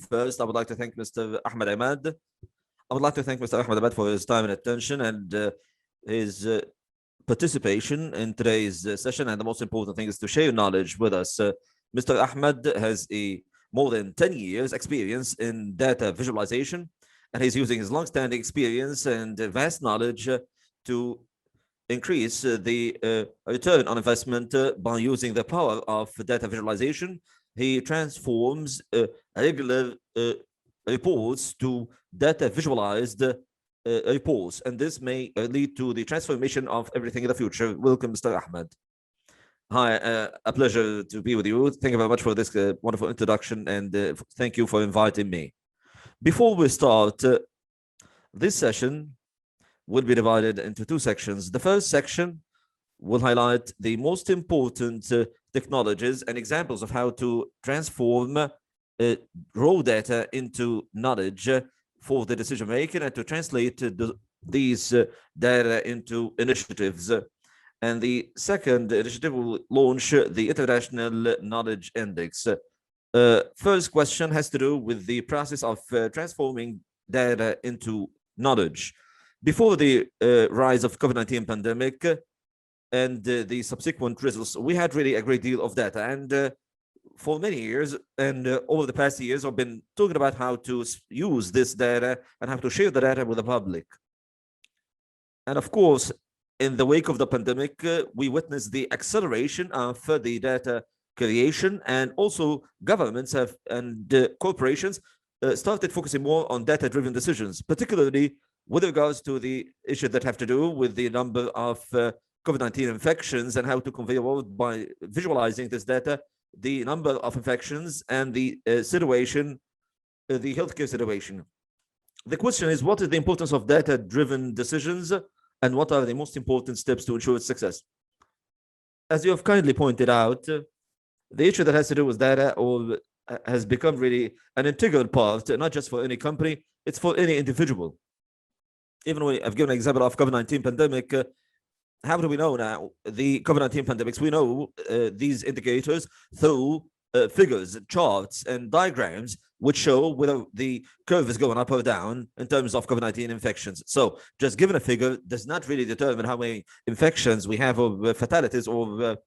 First, I would like to thank Mr. Ahmed Emad. I would like to thank Mr. Ahmed Emad for his time and attention and his participation in today's session. And the most important thing is to share knowledge with us. Mr. Ahmed has more than 10 years experience in data visualization, and he's using his long-standing experience and vast knowledge to increase the return on investment by using the power of data visualization. He transforms regular reports to data visualized reports, and this may lead to the transformation of everything in the future. Welcome, Mr. Ahmed. Hi, a pleasure to be with you. Thank you very much for this wonderful introduction, and thank you for inviting me. Before we start, this session will be divided into two sections. The first section will highlight the most important technologies and examples of how to transform raw data into knowledge for the decision making and to translate these data into initiatives. And the second initiative will launch the International Knowledge Index. First question has to do with the process of transforming data into knowledge. Before the rise of COVID-19 pandemic and the subsequent results, we had really a great deal of data. And for many years and over the past years, I've been talking about how to use this data and how to share the data with the public. And of course, in the wake of the pandemic, we witnessed the acceleration of the data creation, and also governments and corporations started focusing more on data-driven decisions, particularly with regards to the issues that have to do with the number of COVID-19 infections and how to convey forward by visualizing this data, the number of infections and the situation, the healthcare situation. The question is, what is the importance of data-driven decisions and what are the most important steps to ensure its success? As you have kindly pointed out, the issue that has to do with data has become really an integral part, not just for any company, it's for any individual. Even when I've given an example of COVID-19 pandemic, how do we know now the COVID-19 pandemics? We know these indicators through figures, charts, and diagrams, which show whether the curve is going up or down in terms of COVID-19 infections. So just given a figure does not really determine how many infections we have or fatalities or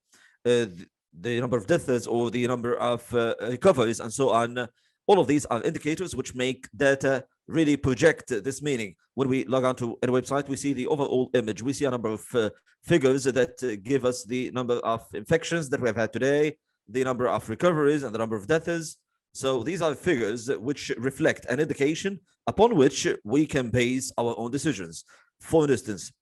the number of deaths or the number of recoveries and so on. All of these are indicators which make data really project this meaning. When we log on to a website, we see the overall image. We see a number of figures that give us the number of infections that we have had today, the number of recoveries, and the number of deaths. So these are figures which reflect an indication upon which we can base our own decisions. For instance,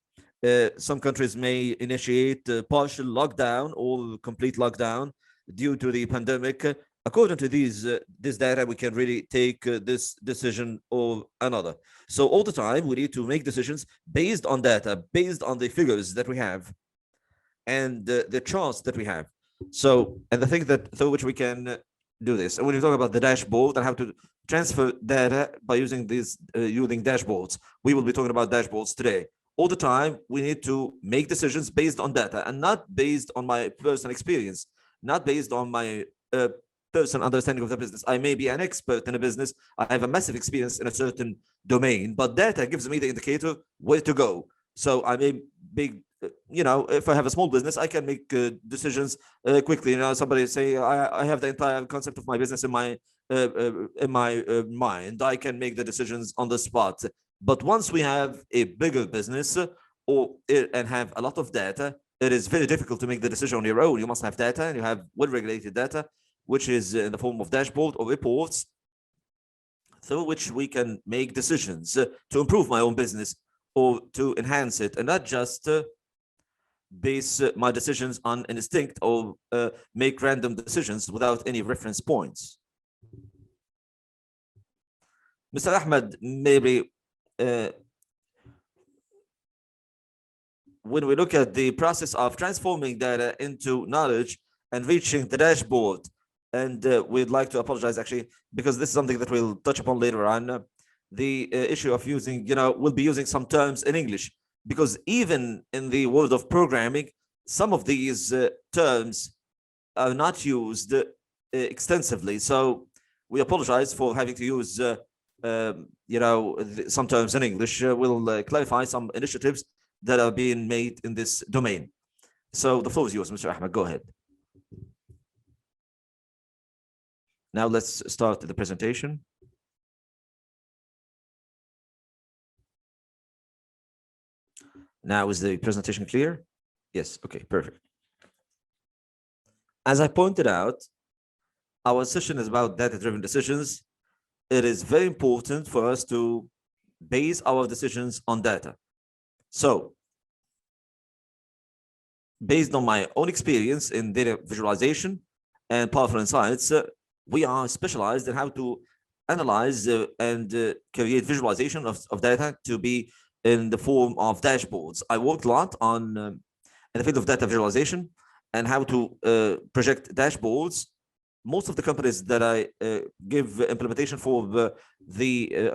some countries may initiate partial lockdown or complete lockdown due to the pandemic. According to this data, we can really take this decision or another. So all the time, we need to make decisions based on data, based on the figures that we have and the charts that we have. So, and the thing that through which we can do this. And when you talk about the dashboard and how to transfer data by using these using dashboards, we will be talking about dashboards today. All the time, we need to make decisions based on data and not based on my personal experience, not based on my personal understanding of the business. I may be an expert in a business. I have a massive experience in a certain domain, but data gives me the indicator where to go. So I may be, if I have a small business, I can make decisions quickly. Somebody say, I have the entire concept of my business in my mind. I can make the decisions on the spot. But once we have a bigger business and have a lot of data, it is very difficult to make the decision on your own. You must have data, and you have well-regulated data, which is in the form of dashboard or reports, through which we can make decisions to improve my own business or to enhance it, and not just base my decisions on instinct or make random decisions without any reference points. Mr. Ahmed, maybe when we look at the process of transforming data into knowledge and reaching the dashboard, and we'd like to apologize actually, because this is something that we'll touch upon later on, the issue of using, we'll be using some terms in English, because even in the world of programming, some of these terms are not used extensively. So We apologize for having to use, some terms in English. We'll clarify some initiatives that are being made in this domain. So the floor is yours, Mr. Ahmed. Go ahead. Now let's start the presentation. Now is the presentation clear? Yes, okay, perfect. As I pointed out, our session is about data-driven decisions. It is very important for us to base our decisions on data. So, based on my own experience in data visualization and powerful insights, we are specialized in how to analyze and create visualization of data to be in the form of dashboards. I worked a lot on in the field of data visualization and how to project dashboards. Most of the companies that I give implementation for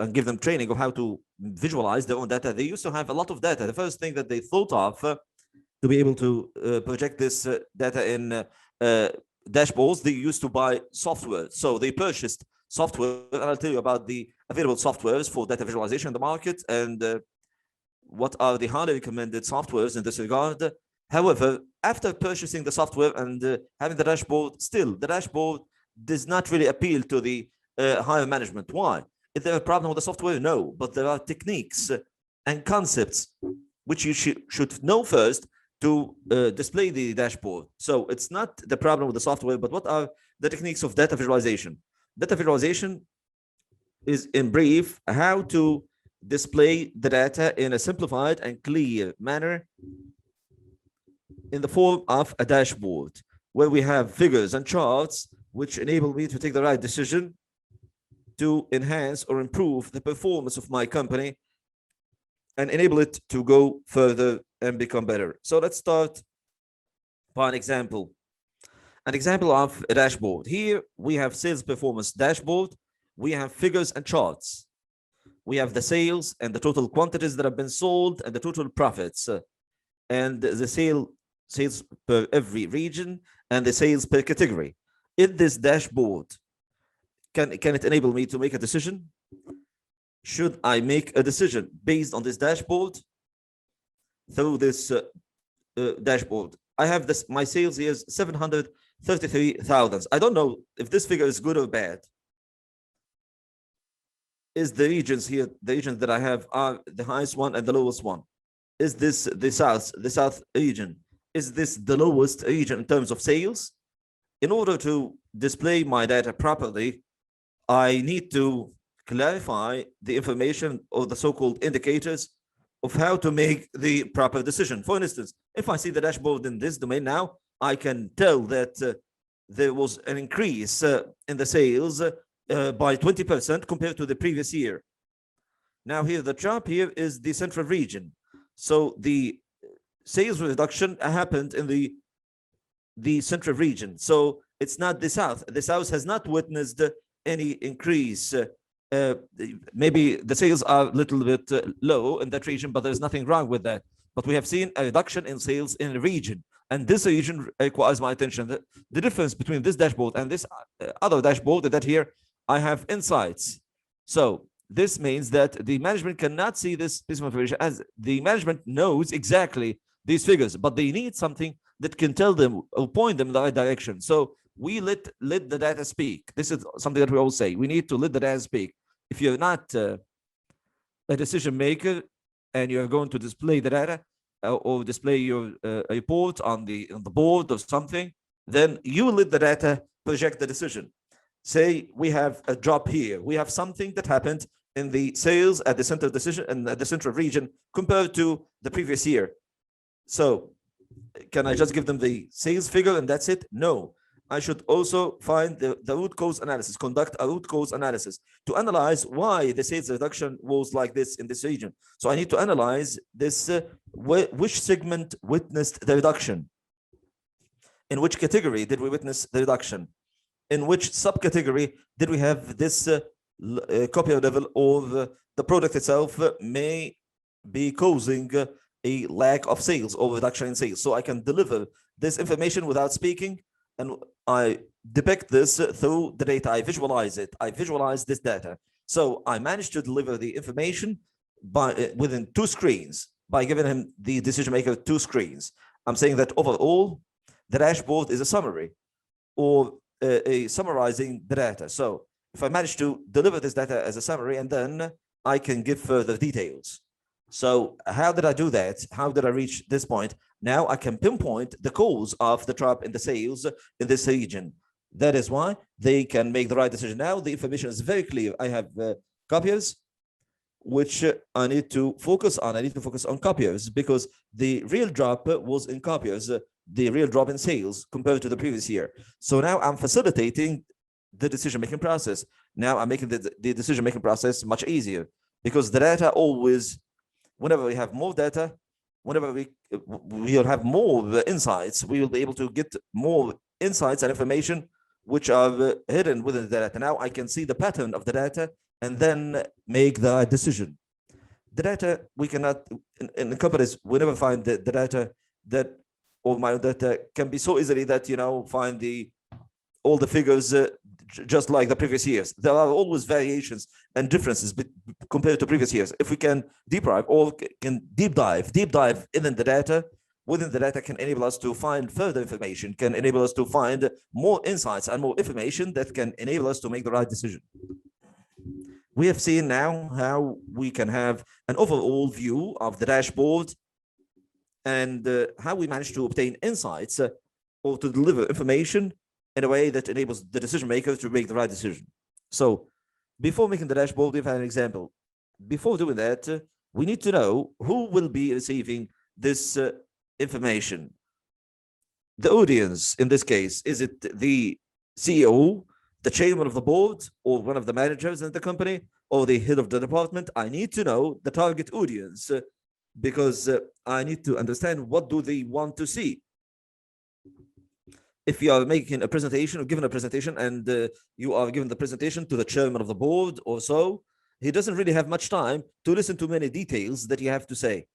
and give them training of how to visualize their own data, they used to have a lot of data. The first thing that they thought of to be able to project this data in dashboards, they used to buy software. So they purchased software, and I'll tell you about the available softwares for data visualization in the market and what are the highly recommended softwares in this regard. However, after purchasing the software and having the dashboard, still the dashboard does not really appeal to the higher management. Why? Is there a problem with the software? No, but there are techniques and concepts which you should know first to display the dashboard. So it's not the problem with the software, but what are the techniques of data visualization? Data visualization is, in brief, how to display the data in a simplified and clear manner in the form of a dashboard where we have figures and charts which enable me to take the right decision to enhance or improve the performance of my company and enable it to go further and become better. So let's start by an example of a dashboard. Here we have sales performance dashboard. We have figures and charts. We have the sales and the total quantities that have been sold and the total profits and the sales per every region and the sales per category. In this dashboard, can it enable me to make a decision? Should I make a decision based on this dashboard? Through this dashboard, I have this. My sales here is 733,000. I don't know if this figure is good or bad. Is the regions here, the regions that I have are the highest one and the lowest one? Is this the south region? Is this the lowest region in terms of sales? In order to display my data properly, I need to clarify the information or the so-called indicators of how to make the proper decision. For instance, if I see the dashboard in this domain now, I can tell that there was an increase in the sales by 20% compared to the previous year. Now here, the chart here is the central region. So the sales reduction happened in the central region. So it's not the south. The south has not witnessed any increase. Maybe the sales are a little bit low in that region, but there's nothing wrong with that. But we have seen a reduction in sales in the region, and this region requires my attention. The difference between this dashboard and this other dashboard is that here I have insights. So this means that the management cannot see this piece of information, as the management knows exactly these figures, but they need something that can tell them or point them in the right direction. So we let the data speak. This is something that we always say. We need to let the data speak. If you're not a decision maker and you're going to display the data or display your report on the board or something, then you will let the data project the decision. Say we have a drop here. We have something that happened in the sales at the center decision and at the central region compared to the previous year. So can I just give them the sales figure and that's it? No. I should also find the root cause analysis, conduct a root cause analysis to analyze why the sales reduction was like this in this region. So I need to analyze this, which segment witnessed the reduction? In which category did we witness the reduction? In which subcategory did we have this copy level, or the product itself may be causing a lack of sales or reduction in sales? So I can deliver this information without speaking, and I depict this through the data. I visualize it. I visualize this data. So I managed to deliver the information by within 2 screens by giving him, the decision maker, 2 screens. I'm saying that overall, the dashboard is a summary or a summarizing the data. So if I manage to deliver this data as a summary, and then I can give further details. So how did I do that? How did I reach this point? Now I can pinpoint the cause of the drop in the sales in this region. That is why they can make the right decision. Now the information is very clear. I have copiers, which I need to focus on. I need to focus on copiers because the real drop was in copiers, the real drop in sales compared to the previous year. So now I'm facilitating the decision-making process. Now I'm making the decision-making process much easier because the data always, whenever we have more data, whenever we'll have more insights, we will be able to get more insights and information which are hidden within the data. Now I can see the pattern of the data and then make the decision. The data, we cannot, in companies, we never find the data that, or my data can be so easily that, find all the figures just like the previous years. There are always variations and differences compared to previous years. If we can deep dive within the data can enable us to find further information, can enable us to find more insights and more information that can enable us to make the right decision. We have seen now how we can have an overall view of the dashboard and how we manage to obtain insights or to deliver information in a way that enables the decision maker to make the right decision. So before making the dashboard, we've had an example. Before doing that, we need to know who will be receiving this information. The audience, in this case, is it the CEO, the chairman of the board, or one of the managers in the company, or the head of the department? I need to know the target audience because I need to understand what do they want to see. If you are making a presentation or given a presentation and you are given the presentation to the chairman of the board or so, he doesn't really have much time to listen to many details that you have to say.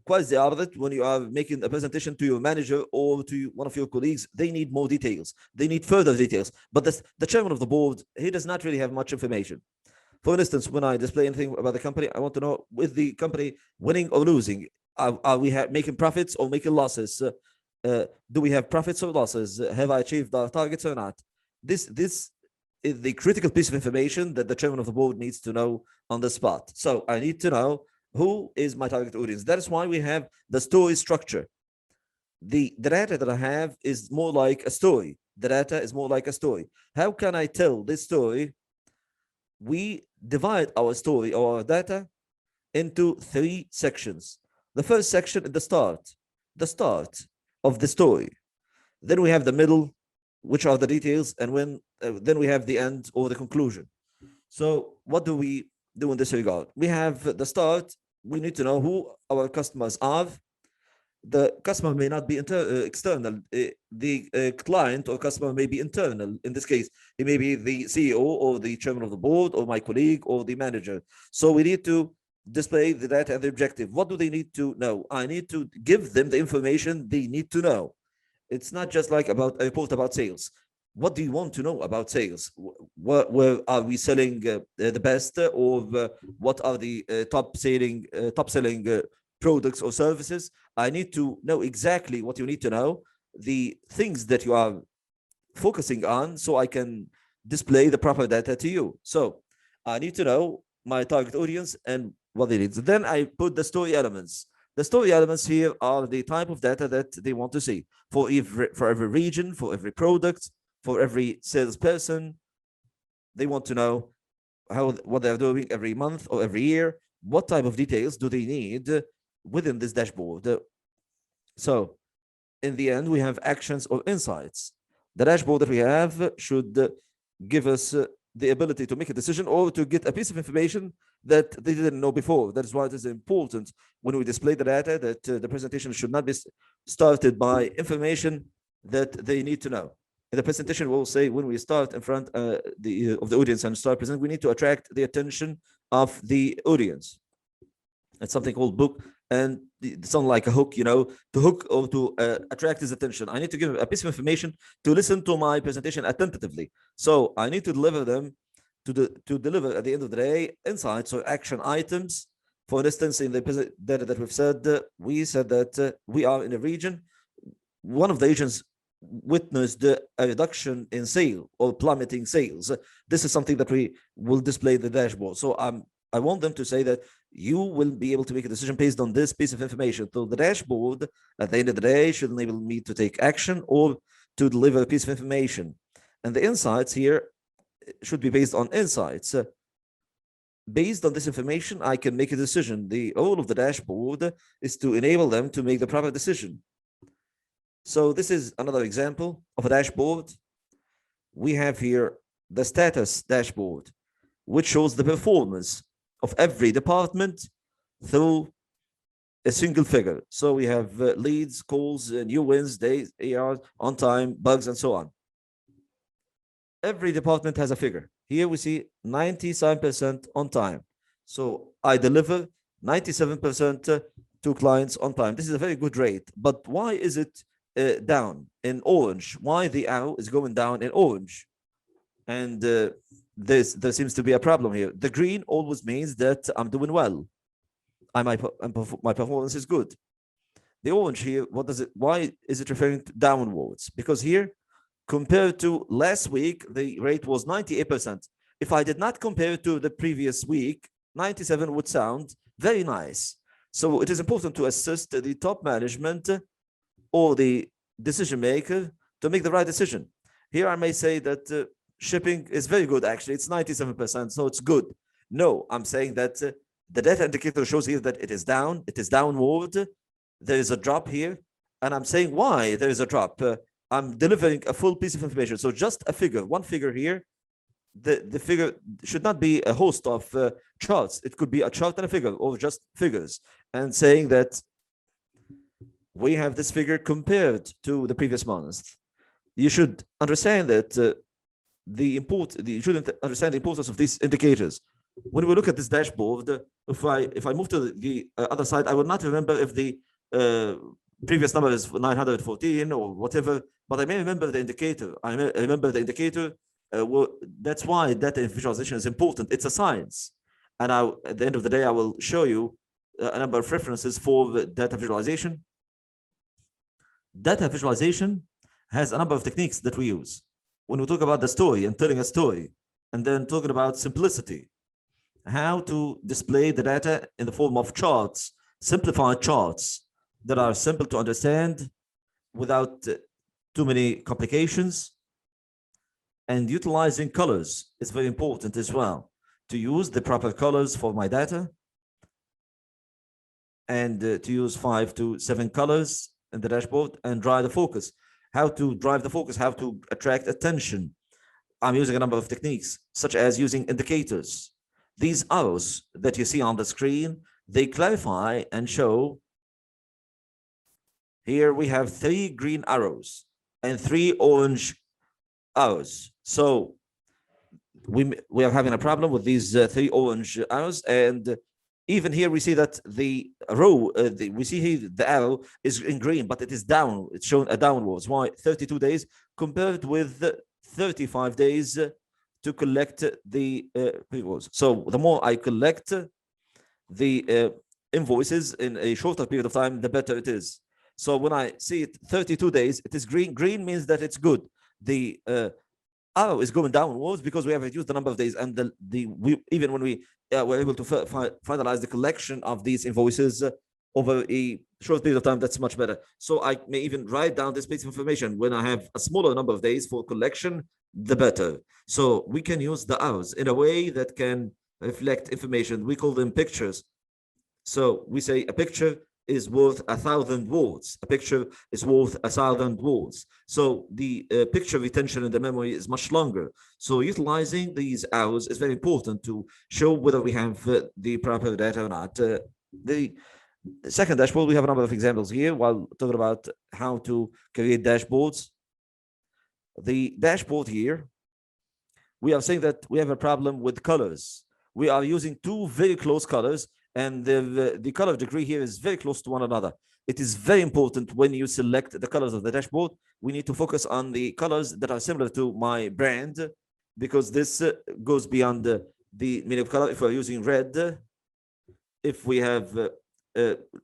Quite the opposite, when you are making a presentation to your manager or to one of your colleagues, they need more details. They need further details. But the chairman of the board, he does not really have much information. For instance, when I display anything about the company, I want to know, with the company winning or losing, are we making profits or making losses? Do we have profits or losses? Have I achieved our targets or not? This is the critical piece of information that the chairman of the board needs to know on the spot. So I need to know who is my target audience. That is why we have the story structure. The data that I have is more like a story. The data is more like a story. How can I tell this story? We divide our story or our data into 3 sections. The first section is the start of the story. Then we have the middle, which are the details, and then we have the end or the conclusion. So what do we do in this regard? We have the start. We need to know who our customers are. The customer may not be external. The client or customer may be internal. In this case, it may be the CEO or the chairman of the board or my colleague or the manager. So we need to display the data and the objective. What do they need to know? I need to give them the information they need to know. It's not just like about a report about sales. What do you want to know about sales? Where are we selling the best, or what are the top selling products or services? I need to know exactly what you need to know, the things that you are focusing on, so I can display the proper data to you. So I need to know my target audience and what they need. Then I put the story elements. The story elements here are the type of data that they want to see for every region, for every product, for every salesperson. They want to know what they're doing every month or every year. What type of details do they need within this dashboard? So in the end, we have actions or insights. The dashboard that we have should give us the ability to make a decision or to get a piece of information that they didn't know before. That is why it is important when we display the data that the presentation should not be started by information that they need to know. In the presentation, we'll say when we start in front of the audience and start presenting, we need to attract the attention of the audience. It's something called and it's not like a hook, to hook or to attract his attention. I need to give a piece of information to listen to my presentation attentively. So I need to deliver them to deliver at the end of the day insights or action items. For instance, in the data that we've said, we said that we are in a region. One of the regions witnessed a reduction in sale or plummeting sales. This is something that we will display the dashboard. So I want them to say that you will be able to make a decision based on this piece of information. So the dashboard, at the end of the day, should enable me to take action or to deliver a piece of information. And the insights here should be based on insights. Based on this information, I can make a decision. The role of the dashboard is to enable them to make the proper decision. So this is another example of a dashboard. We have here the status dashboard, which shows the performance of every department through a single figure. So we have leads, calls, new wins, days, ARs, on time, bugs, and so on. Every department has a figure. Here we see 97% on time. So I deliver 97% to clients on time. This is a very good rate. But why is it down in orange? Why the arrow is going down in orange? And there seems to be a problem here. The green always means that I'm doing well. My performance is good. The orange here, why is it referring to downwards? Because here, compared to last week, the rate was 98%. If I did not compare it to the previous week, 97 would sound very nice. So it is important to assist the top management or the decision maker to make the right decision. Here I may say that shipping is very good, actually. It's 97%, so it's good. No, I'm saying that the data indicator shows here that it is down, it is downward. There is a drop here, and I'm saying why there is a drop. I'm delivering a full piece of information. So just a figure, one figure here. The figure should not be a host of charts. It could be a chart and a figure, or just figures, and saying that we have this figure compared to the previous month. You should understand that you should understand the importance of these indicators. When we look at this dashboard, if I move to the other side, I will not remember if the previous number is 914 or whatever, but I may remember the indicator. I may remember the indicator. That's why data visualization is important. It's a science. And at the end of the day, I will show you a number of references for the data visualization. Data visualization has a number of techniques that we use. When we talk about the story and telling a story, and then talking about simplicity, how to display the data in the form of charts, simplified charts that are simple to understand without too many complications. And utilizing colors is very important as well, to use the proper colors for my data, and to use 5 to 7 colors in the dashboard and drive the focus. How to drive the focus, how to attract attention. I'm using a number of techniques, such as using indicators. These arrows that you see on the screen, they clarify and show. Here we have 3 green arrows and 3 orange arrows. So we are having a problem with these 3 orange arrows, and even here we see that the row, we see here the arrow is in green, but it is down. It's shown a downwards. Why? 32 days compared with 35 days to collect the invoices. So the more I collect the invoices in a shorter period of time, the better it is. So when I see it 32 days, it is green. Green means that it's good. The arrow is going downwards because we have reduced the number of days, and even when we were able to finalize the collection of these invoices over a short period of time, that's much better. So I may even write down this piece of information. When I have a smaller number of days for collection, the better. So we can use the arrows in a way that can reflect information. We call them pictures. So we say a picture is worth 1,000 words. A picture is worth 1,000 words. So the picture retention in the memory is much longer. So utilizing these arrows is very important to show whether we have the proper data or not. The second dashboard, we have a number of examples here while talking about how to create dashboards. The dashboard here, we are saying that we have a problem with colors. We are using 2 very close colors, and the color degree here is very close to one another. It is very important when you select the colors of the dashboard. We need to focus on the colors that are similar to my brand, because this goes beyond the meaning of color. If we're using red, if we have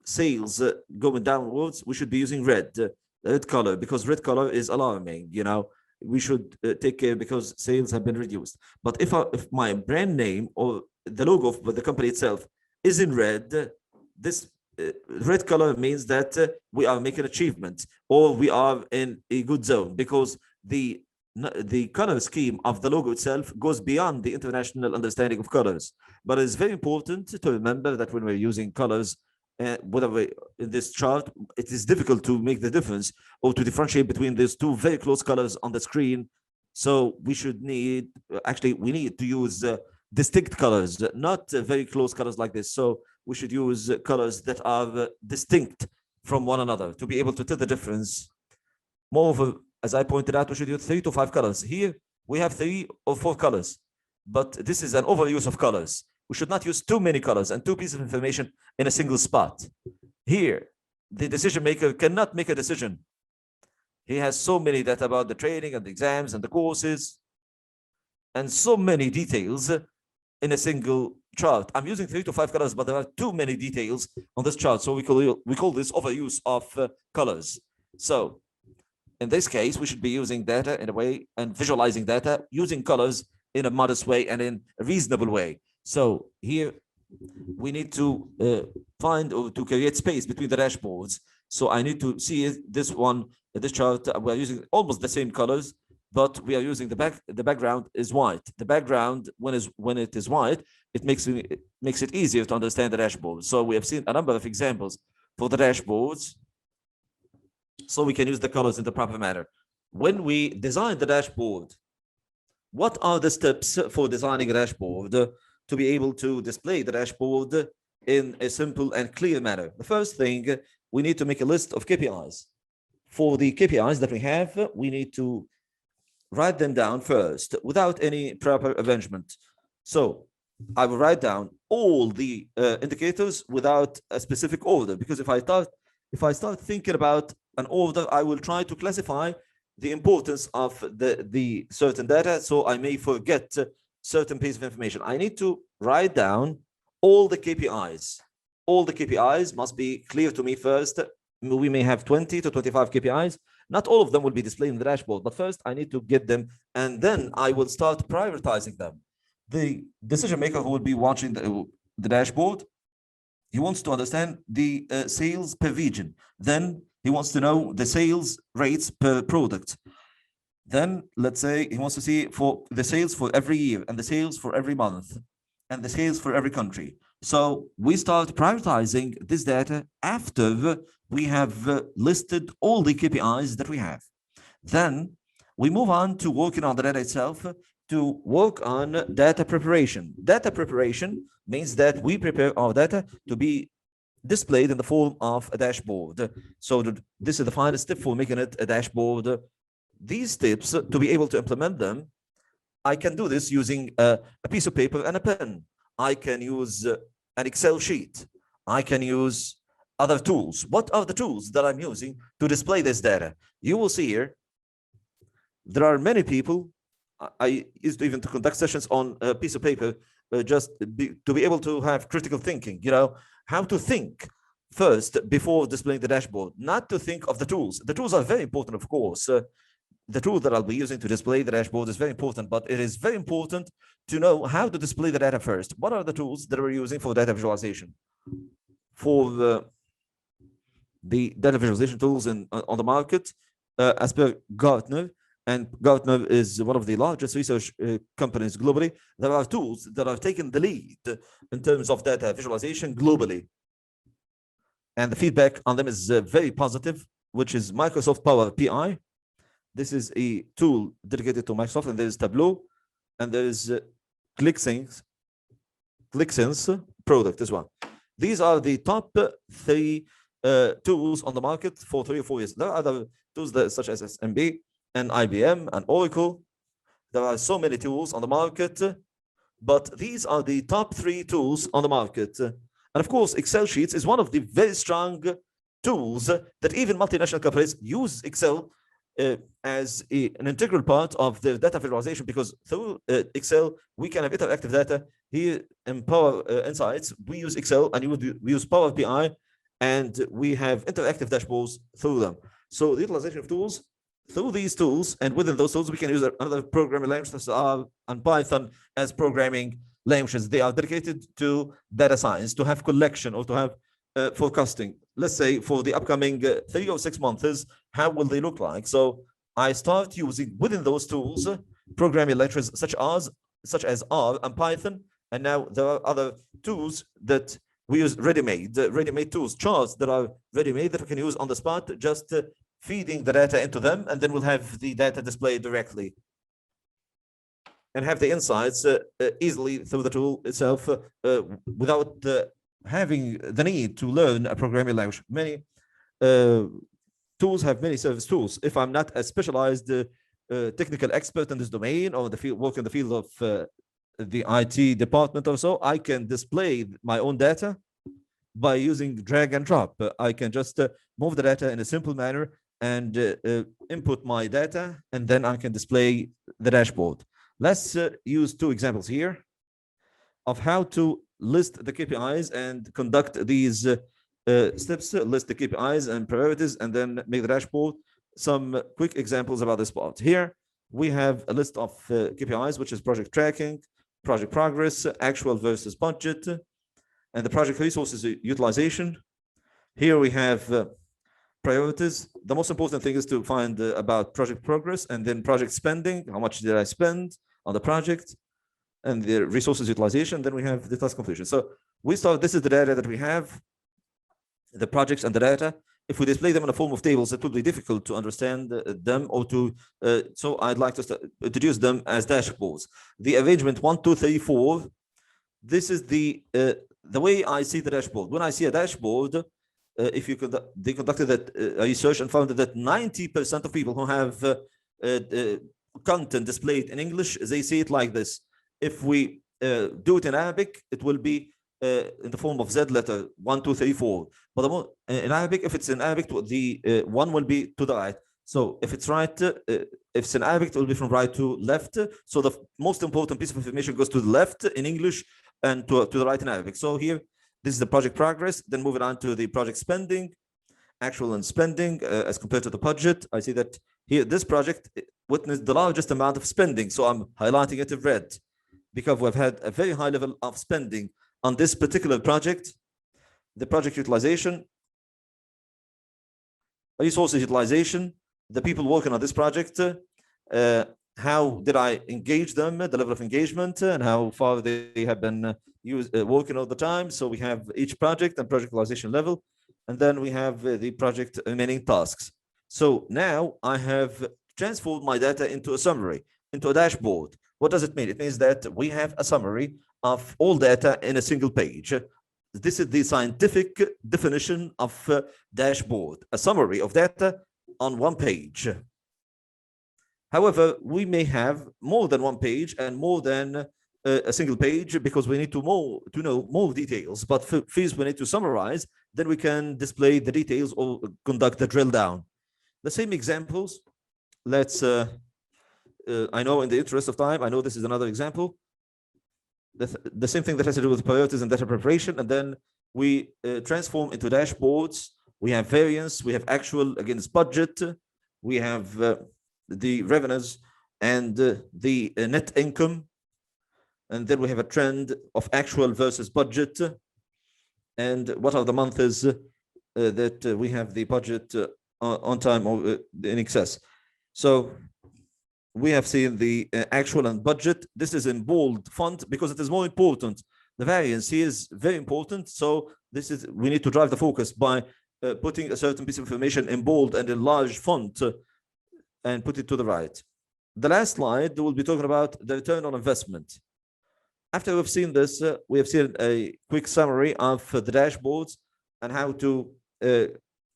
sales going downwards, we should be using red color, because red color is alarming. We should take care because sales have been reduced. But if my brand name or the logo of the company itself is in red, this red color means that we are making achievement, or we are in a good zone, because the color scheme of the logo itself goes beyond the international understanding of colors. But it's very important to remember that when we're using colors, whatever in this chart, it is difficult to make the difference or to differentiate between these two very close colors on the screen. So we need to use distinct colors, not very close colors like this. So we should use colors that are distinct from one another to be able to tell the difference. Moreover, as I pointed out, we should use 3 to 5 colors. Here we have 3 or 4 colors, but this is an overuse of colors. We should not use too many colors and 2 pieces of information in a single spot. Here, the decision maker cannot make a decision. He has so many data about the training and the exams and the courses, and so many details in a single chart. I'm using 3 to 5 colors, but there are too many details on this chart. So we call this overuse of colors. So in this case, we should be using data in a way and visualizing data using colors in a modest way and in a reasonable way. So here we need to find or to create space between the dashboards. So I need to see this chart. We're using almost the same colors, but we are using the background is white. The background, when it is white, it makes it easier to understand the dashboard. So we have seen a number of examples for the dashboards, so we can use the colors in the proper manner. When we design the dashboard, what are the steps for designing a dashboard to be able to display the dashboard in a simple and clear manner? The first thing, we need to make a list of KPIs. For the KPIs that we have, we need to write them down first without any proper arrangement. So I will write down all the indicators without a specific order, because if I start thinking about an order, I will try to classify the importance of the certain data, so I may forget certain piece of information. I need to write down all the KPIs. All the KPIs must be clear to me first. We may have 20 to 25 KPIs. Not all of them will be displayed in the dashboard, but first I need to get them, and then I will start prioritizing them. The decision maker who will be watching the dashboard, he wants to understand the sales per region. Then he wants to know the sales rates per product. Then let's say he wants to see for the sales for every year, and the sales for every month, and the sales for every country. So we start prioritizing this data after we have listed all the KPIs that we have. Then we move on to working on the data itself, to work on data preparation. Data preparation means that we prepare our data to be displayed in the form of a dashboard. So this is the final step for making it a dashboard. These steps, to be able to implement them, I can do this using a piece of paper and a pen. I can use an Excel sheet. I can use other tools. What are the tools that I'm using to display this data? You will see here, there are many people. I used to even to conduct sessions on a piece of paper, to be able to have critical thinking, how to think first before displaying the dashboard, not to think of the tools. The tools are very important, of course. The tool that I'll be using to display the dashboard is very important, but it is very important to know how to display the data first. What are the tools that we're using for data visualization? For the data visualization tools on the market, as per Gartner, and Gartner is one of the largest research companies globally, there are tools that have taken the lead in terms of data visualization globally. And the feedback on them is very positive, which is Microsoft Power BI. This is a tool dedicated to Microsoft, and there is Tableau, and there is ClickSense product as well. These are the top 3 tools on the market for 3 or 4 years. There are other tools such as SMB and IBM and Oracle. There are so many tools on the market, but these are the top 3 tools on the market. And of course, Excel sheets is one of the very strong tools that even multinational companies use Excel as an integral part of the data visualization, because through Excel, we can have interactive data. Here in Power Insights, we use Excel and we use Power BI, and we have interactive dashboards through them. So the utilization of tools, through these tools, and within those tools, we can use another programming language such as R and Python as programming languages. They are dedicated to data science, to have collection or to have forecasting. Let's say for the upcoming 3 or 6 months, how will they look like? So I start using within those tools programming languages such as R and Python, and now there are other tools that we use ready-made tools, charts that are ready-made that we can use on the spot, just feeding the data into them, and then we'll have the data displayed directly and have the insights easily through the tool itself without having the need to learn a programming language. Many tools have many service tools. If I'm not a specialized technical expert in this domain or the field, work in the field of the IT department or so, I can display my own data by using drag and drop. I can just move the data in a simple manner and input my data, and then I can display the dashboard. Let's use 2 examples here of how to list the KPIs and conduct these steps, list the KPIs and priorities, and then make the dashboard. Some quick examples about this part. Here we have a list of KPIs, which is project tracking, project progress, actual versus budget, and the project resources utilization. Here we have priorities. The most important thing is to find about project progress, and then project spending, how much did I spend on the project, and the resources utilization. Then we have the task completion. So we start, this is the data that we have, the projects and the data. If we display them in a form of tables, it will be difficult to understand them or to, so I'd like to introduce them as dashboards. The arrangement 1, 2, 3, 4, this is the way I see the dashboard. When I see a dashboard, if you they conducted that research and found that 90% of people who have content displayed in English, they see it like this. If we do it in Arabic, it will be in the form of Z letter 1, 2, 3, 4. But in Arabic, if it's in Arabic, the 1 will be to the right. So if it's right, if it's in Arabic, it will be from right to left. So the most important piece of information goes to the left in English and to the right in Arabic. So here, this is the project progress. Then moving on to the project spending, actual and spending as compared to the budget. I see that here, this project witnessed the largest amount of spending. So I'm highlighting it in red because we've had a very high level of spending on this particular project. The project utilization, resources utilization, the people working on this project, how did I engage them, the level of engagement, and how far they have been working all the time. So we have each project and project utilization level, and then we have the project remaining tasks. So now I have transformed my data into a summary, into a dashboard. What does it mean? It means that we have a summary of all data in a single page. This is the scientific definition of dashboard, a summary of data on one page. However, we may have more than one page and more than a single page because we need to know more details. But first, we need to summarize, then we can display the details or conduct the drill down. The same examples. Let's, I know in the interest of time, I know this is another example. The same thing that has to do with priorities and data preparation, and then we transform into dashboards. We have variance, we have actual against budget, we have the revenues and the net income, and then we have a trend of actual versus budget, and what are the months that we have the budget on time or in excess. So we have seen the actual and budget. This is in bold font because it is more important. The variance here is very important. So this is, we need to drive the focus by putting a certain piece of information in bold and in large font and put it to the right. The last slide, we'll be talking about the return on investment. After we've seen this, we have seen a quick summary of the dashboards and how to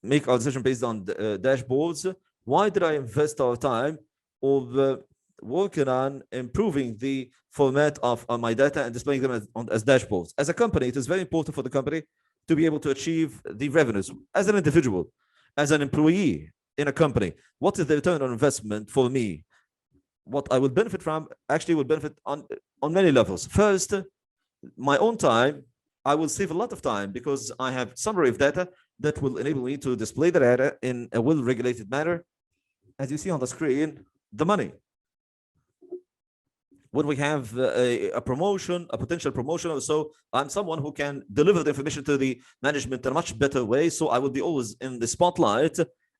make our decision based on the dashboards. Why did I invest our time? Or working on improving the format of my data and displaying them as dashboards. As a company, it is very important for the company to be able to achieve the revenues. As an individual, as an employee in a company, what is the return on investment for me? What I will benefit from actually will benefit on many levels. First, my own time, I will save a lot of time because I have summary of data that will enable me to display the data in a well-regulated manner. As you see on the screen, the money. When we have a promotion, a potential promotion or so, I'm someone who can deliver the information to the management in a much better way. So I will be always in the spotlight.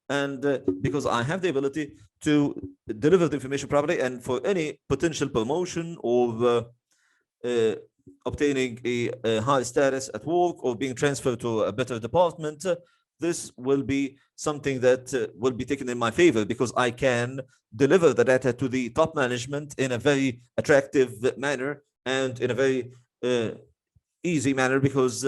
And because I have the ability to deliver the information properly, and for any potential promotion or obtaining a high status at work or being transferred to a better department, this will be something that will be taken in my favor because I can deliver the data to the top management in a very attractive manner and in a very easy manner because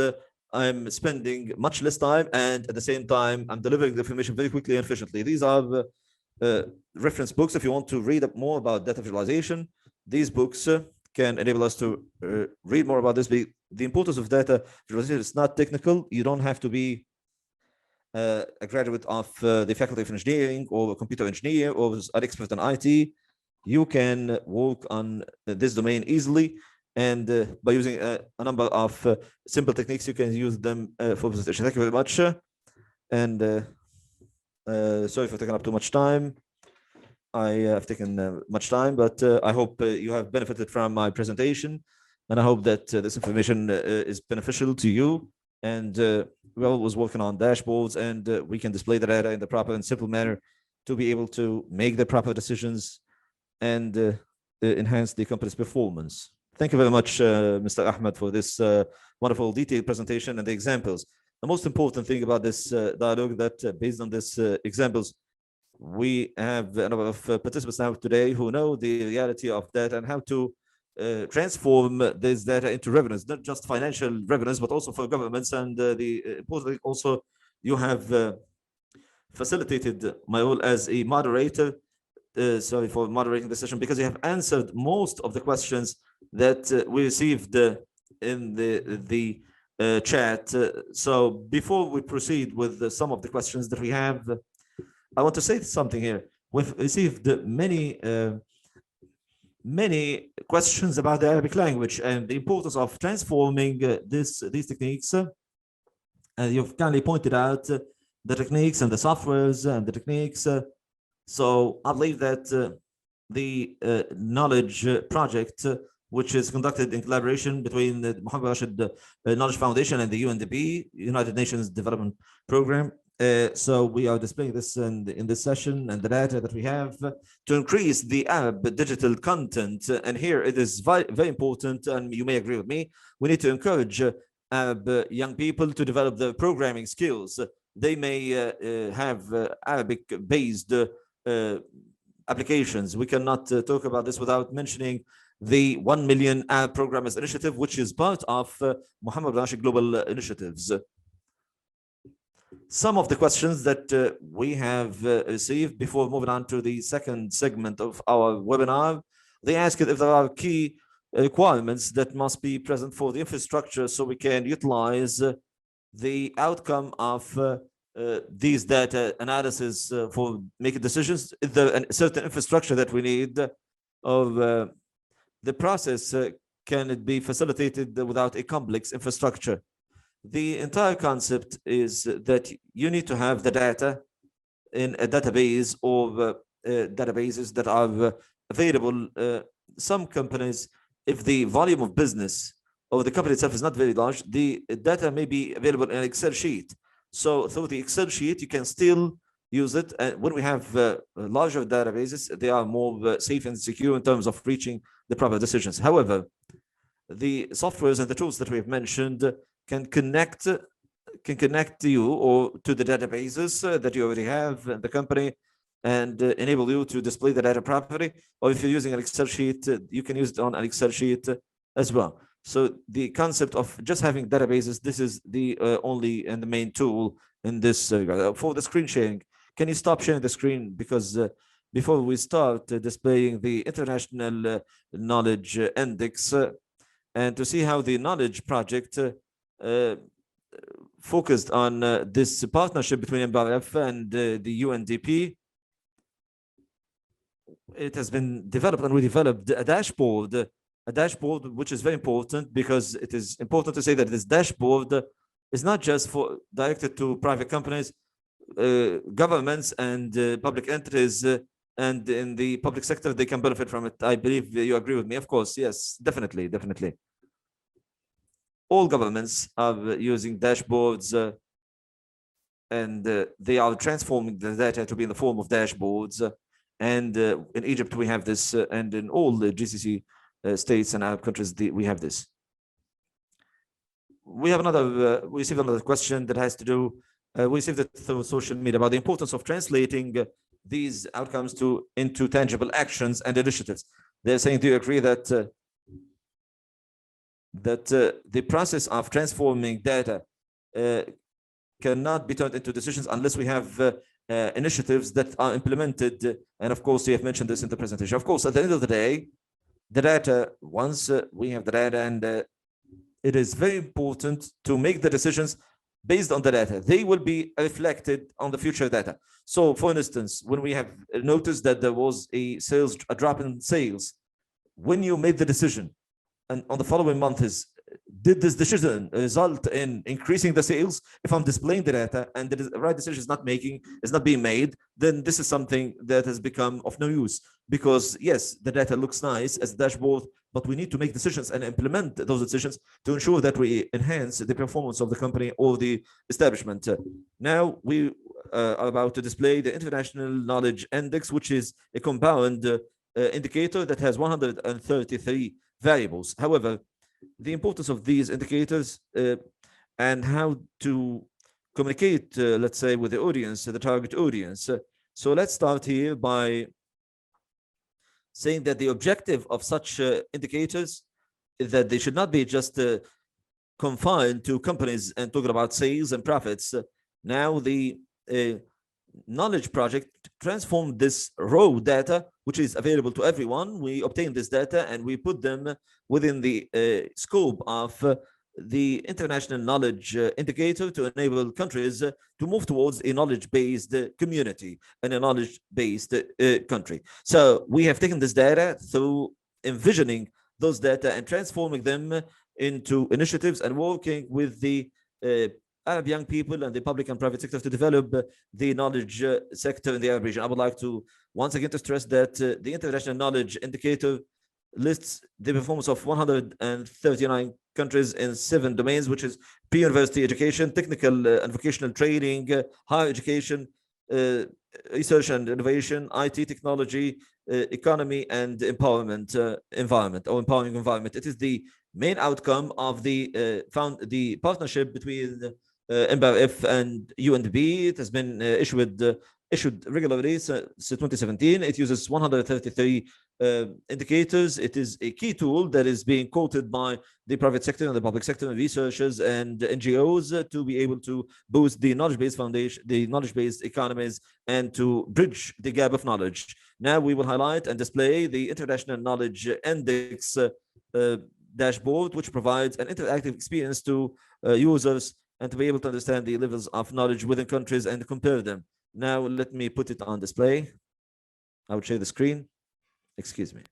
I'm spending much less time, and at the same time, I'm delivering the information very quickly and efficiently. These are reference books. If you want to read more about data visualization, these books can enable us to read more about this. The importance of data visualization is not technical. You don't have to be a graduate of the Faculty of Engineering or a computer engineer or an expert in IT. You can work on this domain easily. And by using a number of simple techniques, you can use them for presentation. Thank you very much. And sorry for taking up too much time. I have taken much time, but I hope you have benefited from my presentation. And I hope that this information is beneficial to you. And we're always working on dashboards, and we can display the data in the proper and simple manner to be able to make the proper decisions and enhance the company's performance. Thank you very much, Mr. Ahmed, for this wonderful detailed presentation and the examples. The most important thing about this dialogue that based on these examples, we have a number of participants now today who know the reality of data and how to transform this data into revenues, not just financial revenues, but also for governments. And importantly, also, you have facilitated my role as a moderator. Sorry for moderating the session, because you have answered most of the questions that we received in the chat. So before we proceed with some of the questions that we have, I want to say something here. We've received many questions about the Arabic language and the importance of transforming these techniques. And you've kindly pointed out the techniques and the softwares and the techniques. So I believe that the knowledge project, which is conducted in collaboration between the Mohammed Rashid Knowledge Foundation and the UNDP, United Nations Development Program. So we are displaying this in this session and the data that we have to increase the Arab digital content. And here it is very important, and you may agree with me, we need to encourage Arab young people to develop their programming skills. They may have Arabic-based applications. We cannot talk about this without mentioning the 1 Million Arab Programmers Initiative, which is part of Mohammed Rashid Global Initiatives. Some of the questions that we have received before moving on to the second segment of our webinar, they ask if there are key requirements that must be present for the infrastructure so we can utilize the outcome of these data analysis for making decisions. Is there a certain infrastructure that we need, or the process can it be facilitated without a complex infrastructure? The entire concept is that you need to have the data in a database or databases that are available. Some companies, if the volume of business or the company itself is not very large, the data may be available in an Excel sheet. So through the Excel sheet, you can still use it. And when we have larger databases, they are more safe and secure in terms of reaching the proper decisions. However, the softwares and the tools that we have mentioned can connect you or to the databases that you already have in the company and enable you to display the data properly. Or if you're using an Excel sheet, you can use it on an Excel sheet as well. So the concept of just having databases, this is the only and the main tool in this. For the screen sharing, can you stop sharing the screen? Because before we start displaying the international knowledge index and to see how the knowledge project focused on this partnership between MBRF and the UNDP. It has been developed, and we developed a dashboard which is very important, because it is important to say that this dashboard is not just for directed to private companies, governments and public entities, and in the public sector they can benefit from it. I believe you agree with me. Of course, yes, definitely. All governments are using dashboards, and they are transforming the data to be in the form of dashboards. And in Egypt we have this, and in all the GCC states and Arab countries we have this. We have we received another question that has to do, we received it through social media, about the importance of translating these outcomes into tangible actions and initiatives. They're saying, do you agree that the process of transforming data cannot be turned into decisions unless we have initiatives that are implemented? And of course, you have mentioned this in the presentation. Of course, at the end of the day, the data, once we have the data, and it is very important to make the decisions based on the data. They will be reflected on the future data. So for instance, when we have noticed that there was a drop in sales, when you made the decision, and on the following month did this decision result in increasing the sales? If I'm displaying the data and the right decision is not being made, then this is something that has become of no use, because yes, the data looks nice as a dashboard, but we need to make decisions and implement those decisions to ensure that we enhance the performance of the company or the establishment. Now we are about to display the International Knowledge Index, which is a compound indicator that has 133 variables. However, the importance of these indicators and how to communicate, let's say, with the audience, the target audience. So let's start here by saying that the objective of such indicators is that they should not be just confined to companies and talking about sales and profits. Now the knowledge project transformed this raw data, which is available to everyone. We obtain this data and we put them within the scope of the international knowledge indicator to enable countries to move towards a knowledge-based community and a knowledge-based country. So we have taken this data through envisioning those data and transforming them into initiatives and working with the Arab young people and the public and private sector to develop the knowledge sector in the Arab region. I would like to once again to stress that the International Knowledge Indicator lists the performance of 139 countries in 7 domains, which is pre-university education, technical and vocational training, higher education, research and innovation, IT technology, economy, and empowerment environment, or empowering environment. It is the main outcome of the partnership between MBRF and UNDP. It has been issued regularly since 2017. It uses 133 indicators. It is a key tool that is being quoted by the private sector and the public sector and researchers and NGOs to be able to boost the knowledge-based foundation, the knowledge-based economies, and to bridge the gap of knowledge. Now we will highlight and display the International Knowledge Index dashboard, which provides an interactive experience to users and to be able to understand the levels of knowledge within countries and compare them. Now let me put it on display. I will share the screen. Excuse me.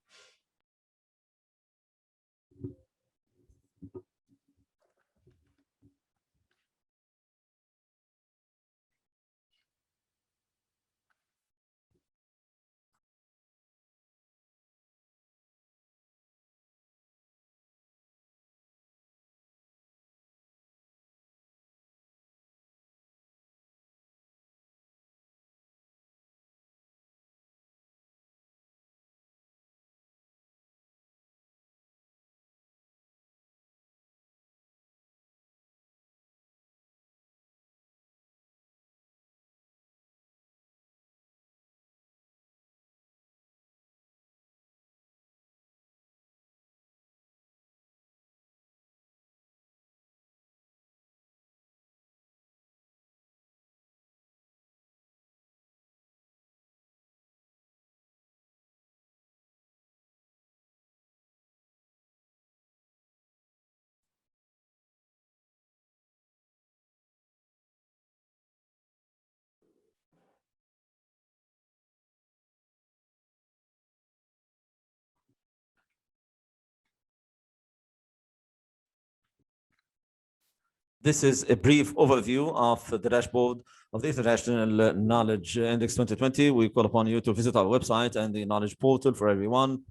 This is a brief overview of the dashboard of the International Knowledge Index 2020. We call upon you to visit our website and the knowledge portal for everyone.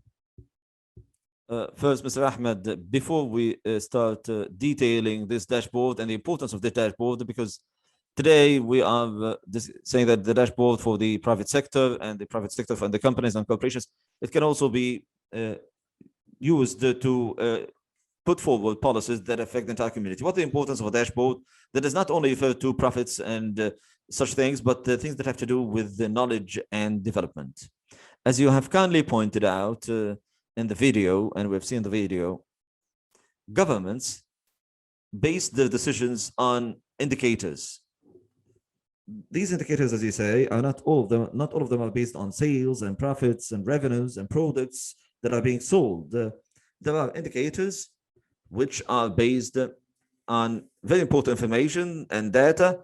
First, Mr. Ahmed, before we start detailing this dashboard and the importance of the dashboard, because today we are saying that the dashboard for the private sector and the private sector for the companies and corporations, it can also be used to put forward policies that affect the entire community. What the importance of a dashboard that does not only refer to profits and such things, but things that have to do with the knowledge and development. As you have kindly pointed out in the video, and we've seen the video, governments base their decisions on indicators. These indicators, as you say, are not all of them are based on sales and profits and revenues and products that are being sold. There are indicators which are based on very important information and data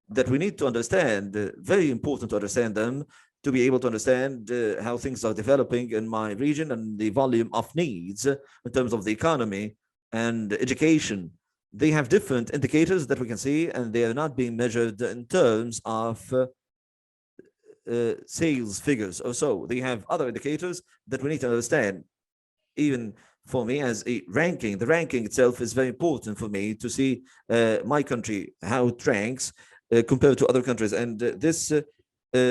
that we need to understand, very important to understand them, to be able to understand how things are developing in my region and the volume of needs in terms of the economy and education. They have different indicators that we can see, and they are not being measured in terms of sales figures or so. They have other indicators that we need to understand. Even for me as a ranking, the ranking itself is very important for me to see my country, how it ranks compared to other countries. And this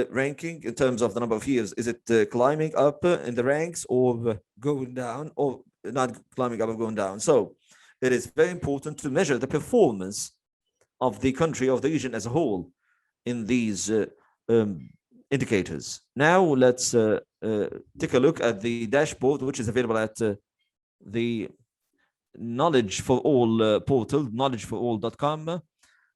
ranking in terms of the number of years, is it climbing up in the ranks or going down, or not climbing up or going down? So it is very important to measure the performance of the country, of the region as a whole in these indicators. Now let's take a look at the dashboard, which is available at the Knowledge for All portal, knowledgeforall.com.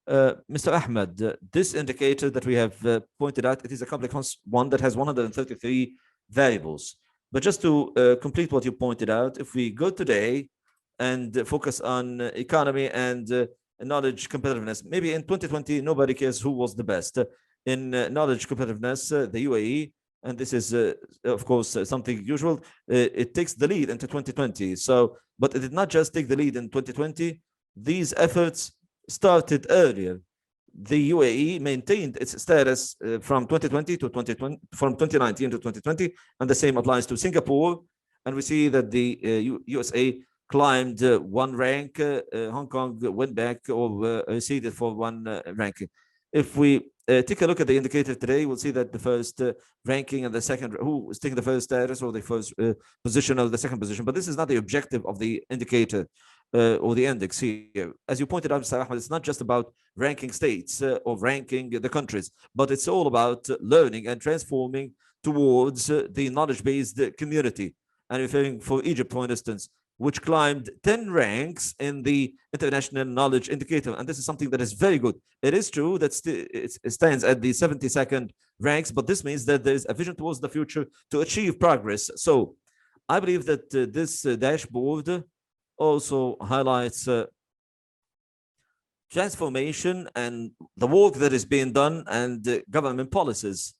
Mr. Ahmed, this indicator that we have pointed out, it is a complex one that has 133 variables. But just to complete what you pointed out, if we go today and focus on economy and knowledge competitiveness, maybe in 2020, nobody cares who was the best. In knowledge competitiveness, the UAE, and this is, of course, something usual, it takes the lead into 2020. So, but it did not just take the lead in 2020. These efforts started earlier. The UAE maintained its status from 2020 to 2020, from 2019 to 2020, and the same applies to Singapore. And we see that the USA climbed one rank. Hong Kong went back or receded for one ranking. If we take a look at the indicator today, we'll see that the first ranking and the second, who is taking the first status or the first position or the second position. But this is not the objective of the indicator or the index here. As you pointed out, Mr. Ahmed, it's not just about ranking states or ranking the countries, but it's all about learning and transforming towards the knowledge-based community. And referring for Egypt, for instance, which climbed 10 ranks in the International Knowledge Indicator. And this is something that is very good. It is true that it stands at the 72nd ranks, but this means that there's a vision towards the future to achieve progress. So I believe that this dashboard also highlights transformation and the work that is being done and government policies.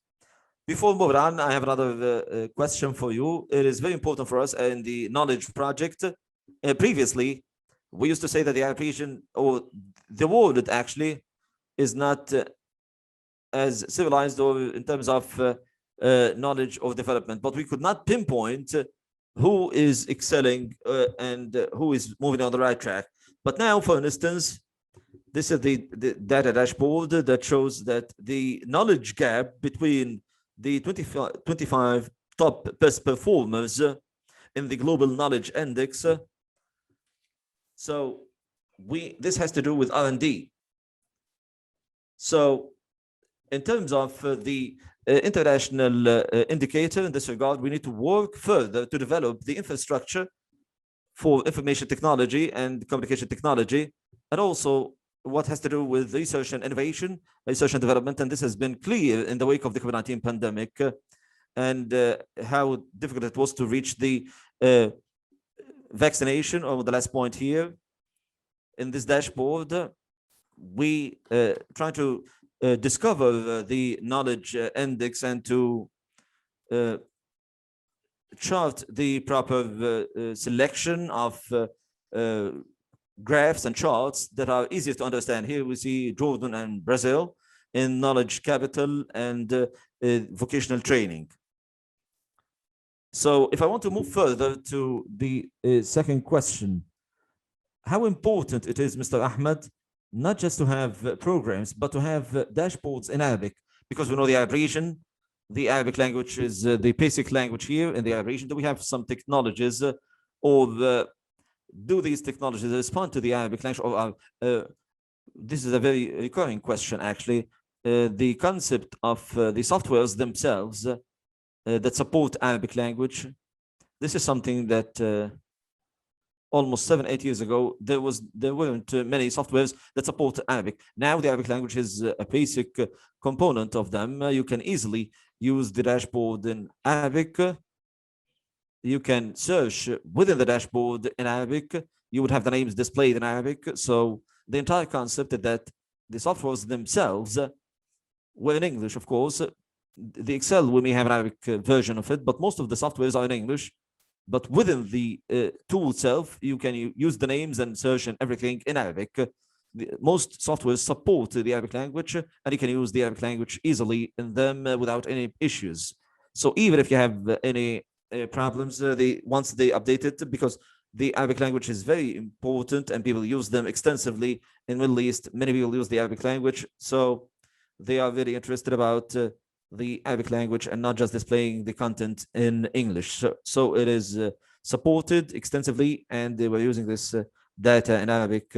Before moving on, I have another question for you. It is very important for us in the knowledge project. Previously, we used to say that the Arab region, or the world actually, is not as civilized or in terms of knowledge or development, but we could not pinpoint who is excelling and who is moving on the right track. But now, for instance, this is the data dashboard that shows that the knowledge gap between the 25 top best performers in the global knowledge index. So this has to do with R&D. So in terms of the international indicator in this regard, we need to work further to develop the infrastructure for information technology and communication technology, and also what has to do with research and innovation, research and development. And this has been clear in the wake of the COVID-19 pandemic and how difficult it was to reach the vaccination. Or the last point here in this dashboard, we try to discover the knowledge index and to chart the proper selection of graphs and charts that are easier to understand. Here we see Jordan and Brazil in knowledge capital and vocational training. So if I want to move further to the second question, how important it is, Mr. Ahmed, not just to have programs, but to have dashboards in Arabic, because we know the Arab region, the Arabic language is the basic language here in the Arab region. Do we have some technologies do these technologies respond to the Arabic language? Or this is a very recurring question, actually. The concept of the softwares themselves that support Arabic language. This is something that almost 7-8 years ago, there weren't many softwares that support Arabic. Now the Arabic language is a basic component of them. You can easily use the dashboard in Arabic. You can search within the dashboard in Arabic. You would have the names displayed in Arabic. So the entire concept is that the softwares themselves were in English, of course. The Excel, we may have an Arabic version of it, but most of the softwares are in English. But within the tool itself, you can use the names and search and everything in Arabic. Most softwares support the Arabic language, and you can use the Arabic language easily in them without any issues. So even if you have any problems, once they update it, because the Arabic language is very important and people use them extensively in Middle East. Many people use the Arabic language, so they are very interested about the Arabic language and not just displaying the content in English. So it is supported extensively, and they were using this data in Arabic,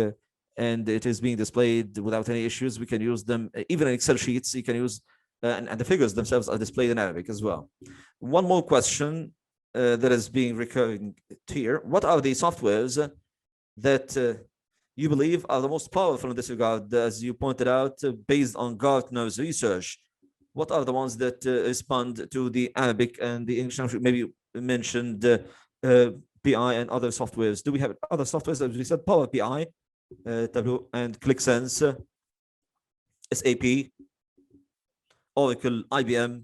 and it is being displayed without any issues. We can use them even in Excel sheets. You can use, and the figures themselves are displayed in Arabic as well. One more question that is being recurring here. What are the softwares that you believe are the most powerful in this regard, as you pointed out, based on Gartner's research? What are the ones that respond to the Arabic and the English language? Maybe you mentioned BI and other softwares. Do we have other softwares? As we said, Power BI, Tableau, and ClickSense, SAP, Oracle, IBM.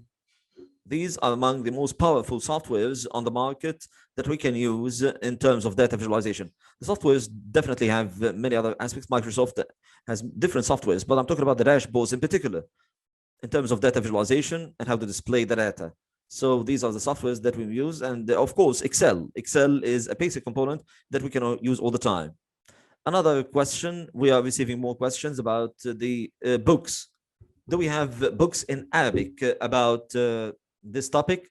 These are among the most powerful softwares on the market that we can use in terms of data visualization. The softwares definitely have many other aspects. Microsoft has different softwares, but I'm talking about the dashboards in particular, in terms of data visualization and how to display the data. So these are the softwares that we use. And of course, Excel. Excel is a basic component that we can use all the time. Another question, we are receiving more questions about the books. Do we have books in Arabic about this topic?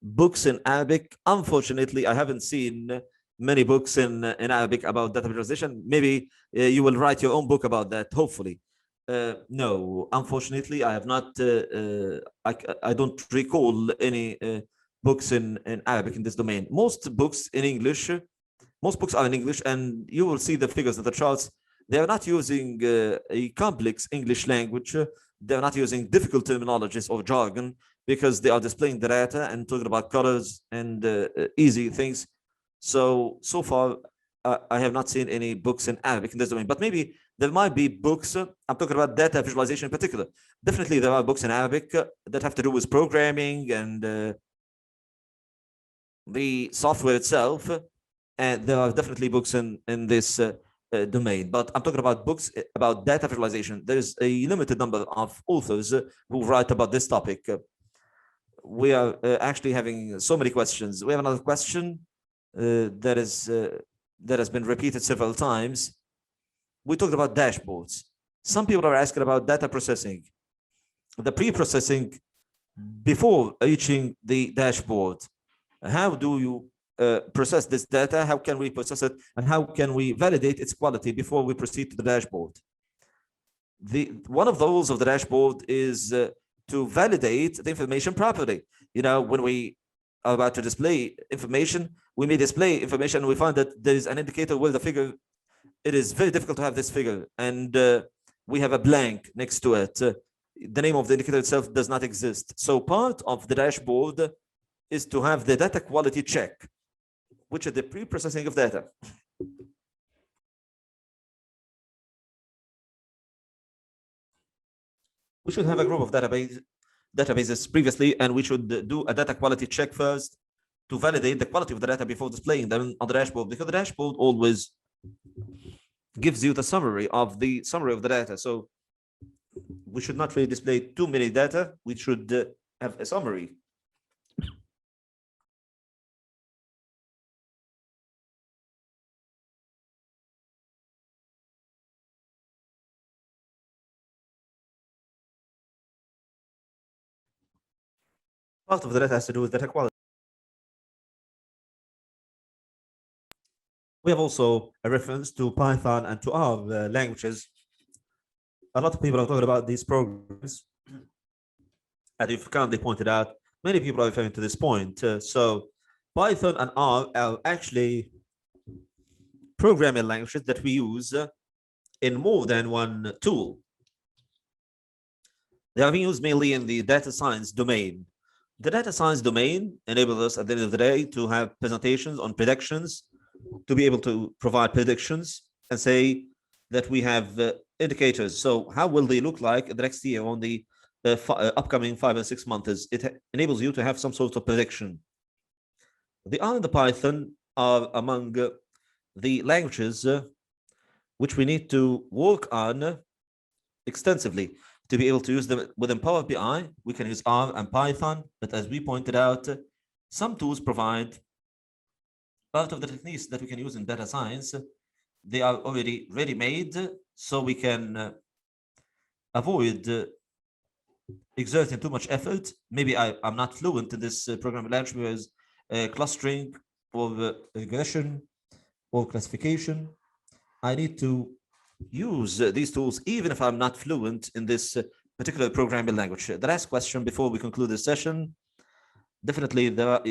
Books in Arabic, unfortunately, I haven't seen many books in Arabic about data visualization. Maybe you will write your own book about that, hopefully. No, unfortunately, I have not, I don't recall any books in Arabic in this domain. Most books in English, most books are in English, and you will see the figures of the charts. They are not using a complex English language. They're not using difficult terminologies or jargon, because they are displaying the data and talking about colors and easy things. So far, I have not seen any books in Arabic in this domain, but maybe there might be books. I'm talking about data visualization in particular. Definitely there are books in Arabic that have to do with programming and the software itself. And there are definitely books in this domain, but I'm talking about books about data visualization. There is a limited number of authors who write about this topic. We are actually having so many questions. We have another question that has been repeated several times. We talked about dashboards. Some people are asking about data processing, the pre-processing before reaching the dashboard. How do you process this data? How can we process it, and how can we validate its quality before we proceed to the dashboard? One of the rules of the dashboard is to validate the information properly. You know, when we are about to display information, we may display information and we find that there is an indicator where the figure, it is very difficult to have this figure, and we have a blank next to it. The name of the indicator itself does not exist. So part of the dashboard is to have the data quality check, which is the pre-processing of data. We should have a group of databases previously, and we should do a data quality check first. to validate the quality of the data before displaying them on the dashboard, because the dashboard always gives you the summary of the data. So we should not really display too many data. We should have a summary. Part of the data has to do with data quality. We have also a reference to Python and to R languages. A lot of people are talking about these programs. As you've kindly pointed out, many people are referring to this point. So Python and R are actually programming languages that we use in more than one tool. They are being used mainly in the data science domain. The data science domain enables us at the end of the day to have presentations on predictions, to be able to provide predictions and say that we have indicators. So how will they look like the next year on the upcoming 5 and 6 months? It enables you to have some sort of prediction. The R and the Python are among the languages which we need to work on extensively to be able to use them within Power BI. We can use R and Python, but as we pointed out, some tools provide part of the techniques that we can use in data science. They are already ready-made, so we can avoid exerting too much effort. Maybe I'm not fluent in this programming language, whereas clustering or regression or classification, I need to use these tools even if I'm not fluent in this particular programming language. The last question before we conclude this session, definitely there are,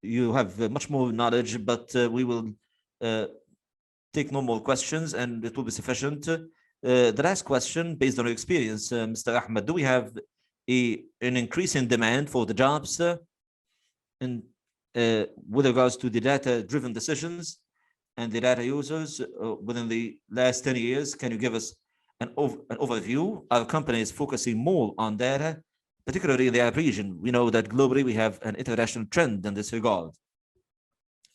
you have much more knowledge, but we will take no more questions and it will be sufficient. The last question, based on your experience, Mr. Ahmed, do we have an increase in demand for the jobs with regards to the data-driven decisions and the data users within the last 10 years? Can you give us an overview? Are companies focusing more on data, particularly in the Arab region? We know that globally we have an international trend in this regard.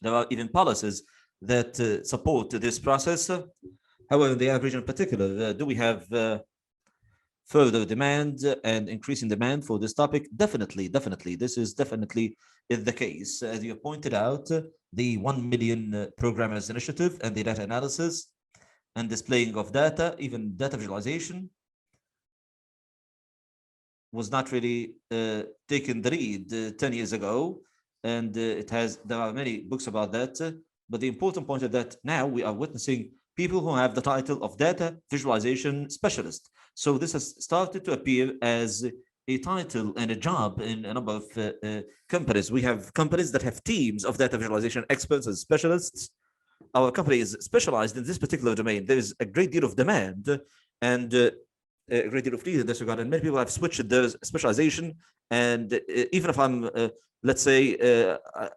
There are even policies that support this process. However, in the Arab region in particular, do we have further demand and increasing demand for this topic? Definitely. This is definitely the case. As you pointed out, the 1 million programmers initiative and the data analysis and displaying of data, even data visualization, was not really taken the lead 10 years ago. And there are many books about that. But the important point is that now we are witnessing people who have the title of data visualization specialist. So this has started to appear as a title and a job in a number of companies. We have companies that have teams of data visualization experts and specialists. Our company is specialized in this particular domain. There is a great deal of demand and a great deal of need in this regard. And many people have switched their specialization. And even if I'm, let's say,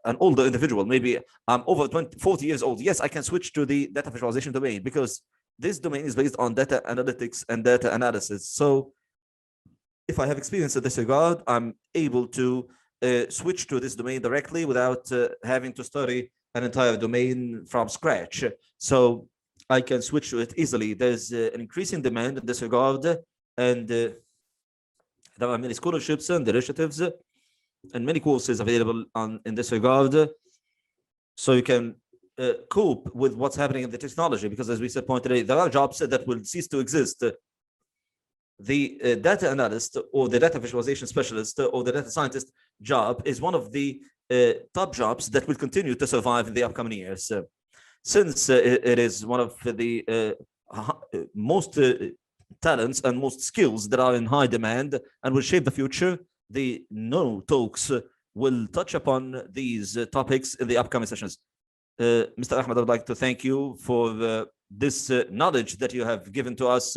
an older individual, maybe I'm over 40 years old, yes, I can switch to the data visualization domain because this domain is based on data analytics and data analysis. So if I have experience in this regard, I'm able to switch to this domain directly without having to study an entire domain from scratch. So I can switch to it easily. There's an increasing demand in this regard, and there are many scholarships and initiatives and many courses available in this regard. So you can cope with what's happening in the technology, because as we said point today, there are jobs that will cease to exist. The data analyst or the data visualization specialist or the data scientist job is one of the top jobs that will continue to survive in the upcoming years. Since it is one of the most talents and most skills that are in high demand and will shape the future, the KnowTalks will touch upon these topics in the upcoming sessions. Mr. Ahmed, I would like to thank you for this knowledge that you have given to us.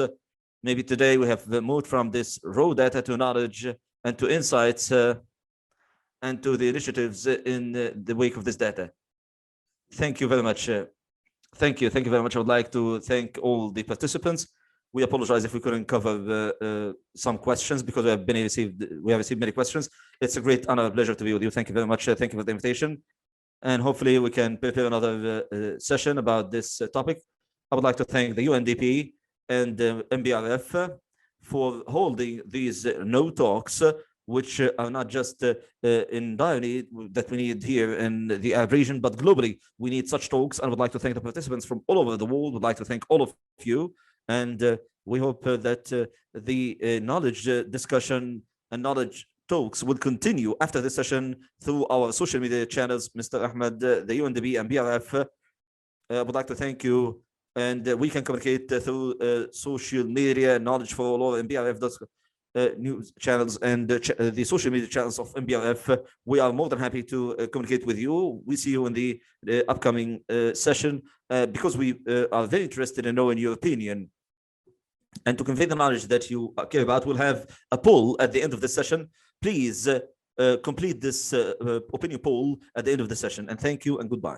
Maybe today we have moved from this raw data to knowledge and to insights and to the initiatives in the wake of this data. Thank you very much. Thank you very much. I would like to thank all the participants. We apologize if we couldn't cover some questions because we have received many questions. It's a great honor and pleasure to be with you. Thank you very much. Thank you for the invitation. And hopefully we can prepare another session about this topic. I would like to thank the UNDP and MBRF for holding these KnowTalks, which are not just in Diony that we need here in the Arab region, but globally we need such talks. And I would like to thank the participants from all over the world. Would like to thank all of you, and we hope that the knowledge discussion and knowledge talks will continue after this session through our social media channels. Mr. Ahmed, the UNDP and BRF, I would like to thank you. And we can communicate through social media, knowledge for all, and MBRF news channels and the social media channels of MBRF. We are more than happy to communicate with you. We see you in the upcoming session because we are very interested in knowing your opinion. And to convey the knowledge that you care about, we'll have a poll at the end of the session. Please complete this opinion poll at the end of the session. And thank you and goodbye.